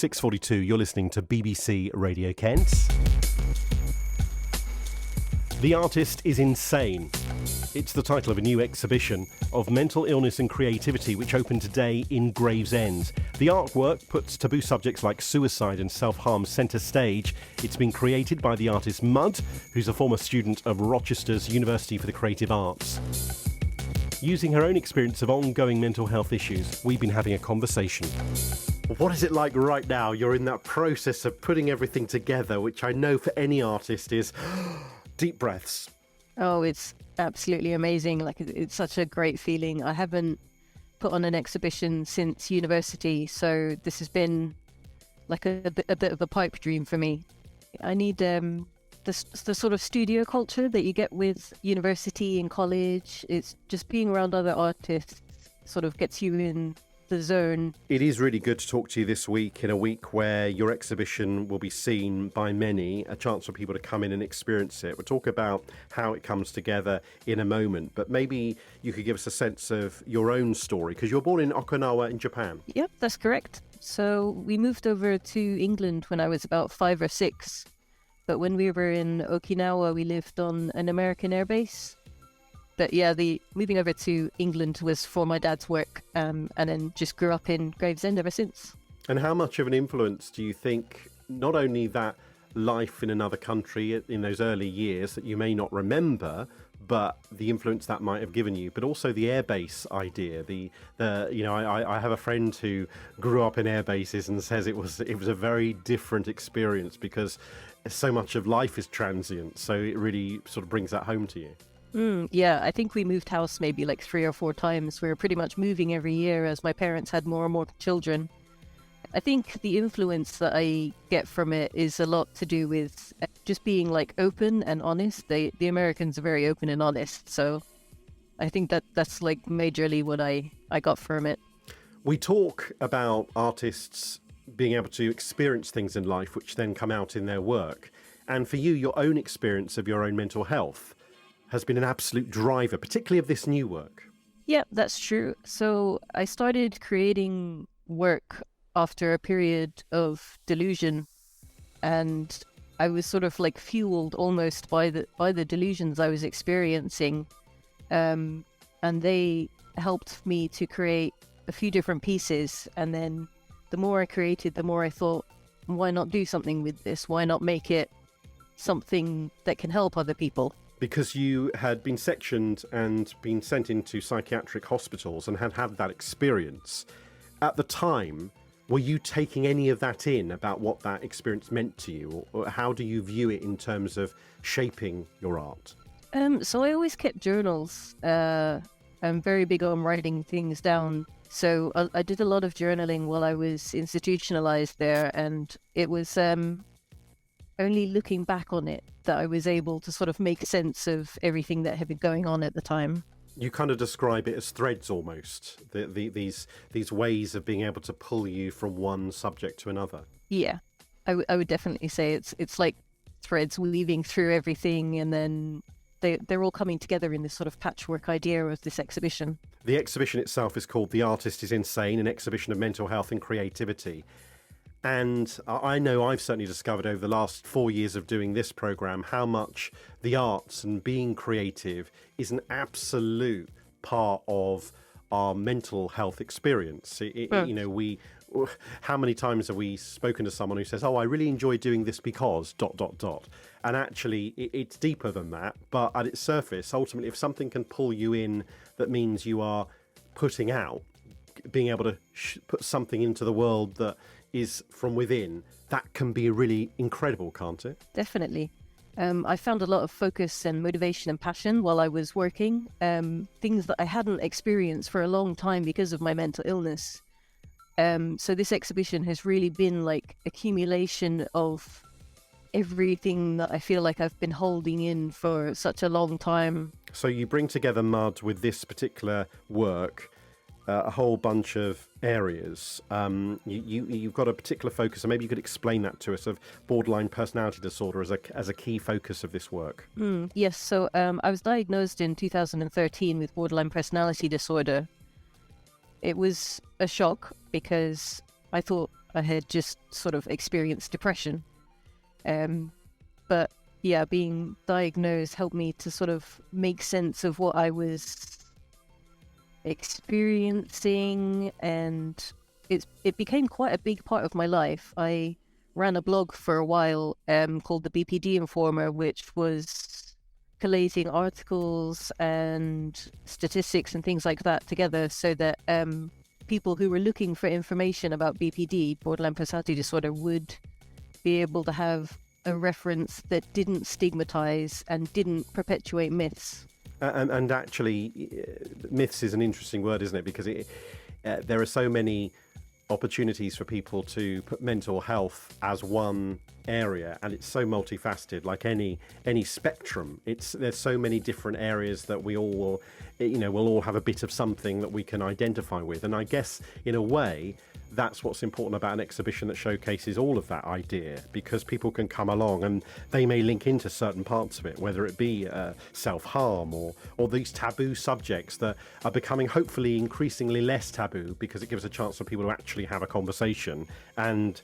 6:42, you're listening to BBC Radio Kent. The Artist is Insane. It's the title of a new exhibition of mental illness and creativity which opened today in Gravesend. The artwork puts taboo subjects like suicide and self-harm centre stage. It's been created by the artist Mud, who's a former student of Rochester's University for the Creative Arts. Using her own experience of ongoing mental health issues, we've been having a conversation. What is it like right now? You're in that process of putting everything together, which I know for any artist is deep breaths. Oh, it's absolutely amazing. Like, it's such a great feeling. I haven't put on an exhibition since university, so this has been like a bit of a pipe dream for me. I need the sort of studio culture that you get with university and college. It's just being around other artists sort of gets you in the zone. It is really good to talk to you this week, in a week where your exhibition will be seen by many, a chance for people to come in and experience it. We'll talk about how it comes together in a moment, but maybe you could give us a sense of your own story, because you're born in Okinawa in Japan. Yep, that's correct. So we moved over to England when I was about 5 or 6, but when we were in Okinawa we lived on an American airbase. But yeah, the moving over to England was for my dad's work, and then just grew up in Gravesend ever since. And how much of an influence do you think, not only that life in another country in those early years that you may not remember, but the influence that might have given you, but also the airbase idea? I have a friend who grew up in air bases and says it was a very different experience because so much of life is transient. So it really sort of brings that home to you. Yeah, I think we moved house maybe like 3 or 4 times. We were pretty much moving every year as my parents had more and more children. I think the influence that I get from it is a lot to do with just being like open and honest. The Americans are very open and honest, so I think that's like majorly what I got from it. We talk about artists being able to experience things in life which then come out in their work. And for you, your own experience of your own mental health has been an absolute driver, particularly of this new work. Yeah, that's true. So I started creating work after a period of delusion, and I was sort of like fueled almost by the delusions I was experiencing, and they helped me to create a few different pieces. And then the more I created, the more I thought, why not do something with this? Why not make it something that can help other people? Because you had been sectioned and been sent into psychiatric hospitals and had had that experience. At the time, were you taking any of that in about what that experience meant to you? Or how do you view it in terms of shaping your art? So I always kept journals. I'm very big on writing things down. So I did a lot of journaling while I was institutionalized there, and it was only looking back on it that I was able to sort of make sense of everything that had been going on at the time. You kind of describe it as threads almost, these ways of being able to pull you from one subject to another. Yeah, I would definitely say it's like threads weaving through everything, and then they're all coming together in this sort of patchwork idea of this exhibition. The exhibition itself is called The Artist is Insane, an exhibition of mental health and creativity. And I know I've certainly discovered over the last 4 years of doing this programme how much the arts and being creative is an absolute part of our mental health experience. How many times have we spoken to someone who says, I really enjoy doing this because ... And actually, it's deeper than that. But at its surface, ultimately, if something can pull you in that means you are putting out, being able to put something into the world that is from within, that can be really incredible, can't it? Definitely. I found a lot of focus and motivation and passion while I was working, things that I hadn't experienced for a long time because of my mental illness. So this exhibition has really been like accumulation of everything that I feel like I've been holding in for such a long time. So you bring together Mud with this particular work, a whole bunch of areas. You've got a particular focus, and maybe you could explain that to us, of borderline personality disorder as a key focus of this work. Yes, so I was diagnosed in 2013 with borderline personality disorder. It was a shock because I thought I had just sort of experienced depression. But yeah, being diagnosed helped me to sort of make sense of what I was experiencing, and it became quite a big part of my life. I ran a blog for a while called the BPD Informer, which was collating articles and statistics and things like that together so that people who were looking for information about BPD, borderline personality disorder, would be able to have a reference that didn't stigmatize and didn't perpetuate myths. And actually, myths is an interesting word, isn't it? Because there are so many opportunities for people to put mental health as one area, and it's so multifaceted, like any spectrum. There's so many different areas that we all will, we'll all have a bit of something that we can identify with. And I guess in a way, that's what's important about an exhibition that showcases all of that idea, because people can come along and they may link into certain parts of it, whether it be self-harm or these taboo subjects that are becoming hopefully increasingly less taboo, because it gives a chance for people to actually have a conversation and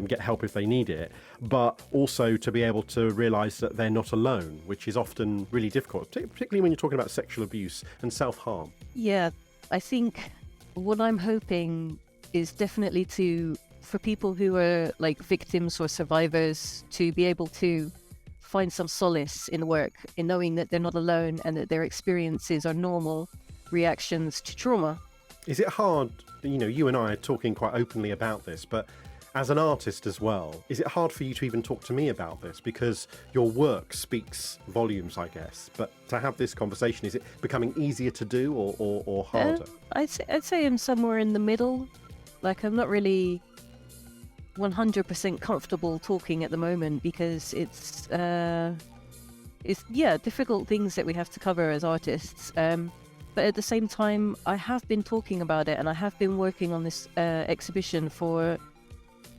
get help if they need it, but also to be able to realise that they're not alone, which is often really difficult, particularly when you're talking about sexual abuse and self-harm. Yeah, I think what I'm hoping is definitely for people who are like victims or survivors to be able to find some solace in work, in knowing that they're not alone and that their experiences are normal reactions to trauma. Is it hard, you and I are talking quite openly about this, but as an artist as well, is it hard for you to even talk to me about this? Because your work speaks volumes, I guess, but to have this conversation, is it becoming easier to do or harder? I'd say I'm somewhere in the middle. Like, I'm not really 100% comfortable talking at the moment because it's difficult things that we have to cover as artists. But at the same time, I have been talking about it, and I have been working on this exhibition for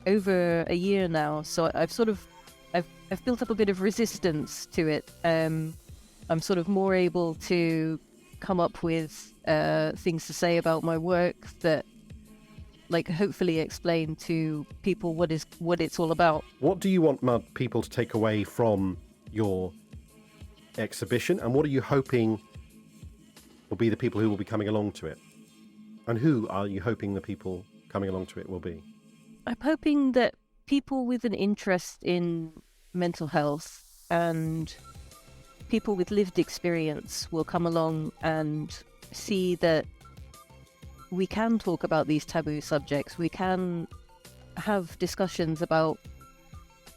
over a year now. So I've built up a bit of resistance to it. I'm sort of more able to come up with things to say about my work that, like, hopefully explain to people what it's all about. What do you want people to take away from your exhibition, and what are you hoping will be the people who will be coming along to it? And who are you hoping the people coming along to it will be? I'm hoping that people with an interest in mental health and people with lived experience will come along and see that we can talk about these taboo subjects. We can have discussions about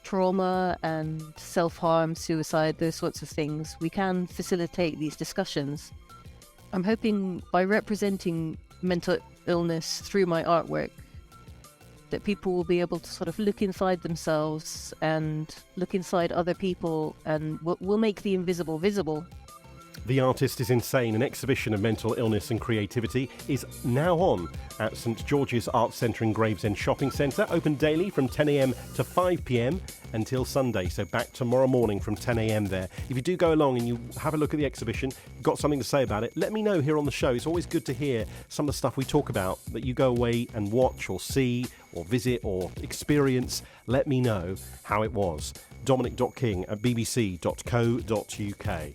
trauma and self-harm, suicide, those sorts of things. We can facilitate these discussions. I'm hoping by representing mental illness through my artwork that people will be able to sort of look inside themselves and look inside other people, and we'll make the invisible visible. The Artist is Insane, an exhibition of mental illness and creativity, is now on at St George's Arts Centre in Gravesend Shopping Centre, open daily from 10 a.m. to 5 p.m. until Sunday, so back tomorrow morning from 10 a.m. there. If you do go along and you have a look at the exhibition, got something to say about it, let me know here on the show. It's always good to hear some of the stuff we talk about that you go away and watch or see or visit or experience. Let me know how it was. Dominic.king@bbc.co.uk.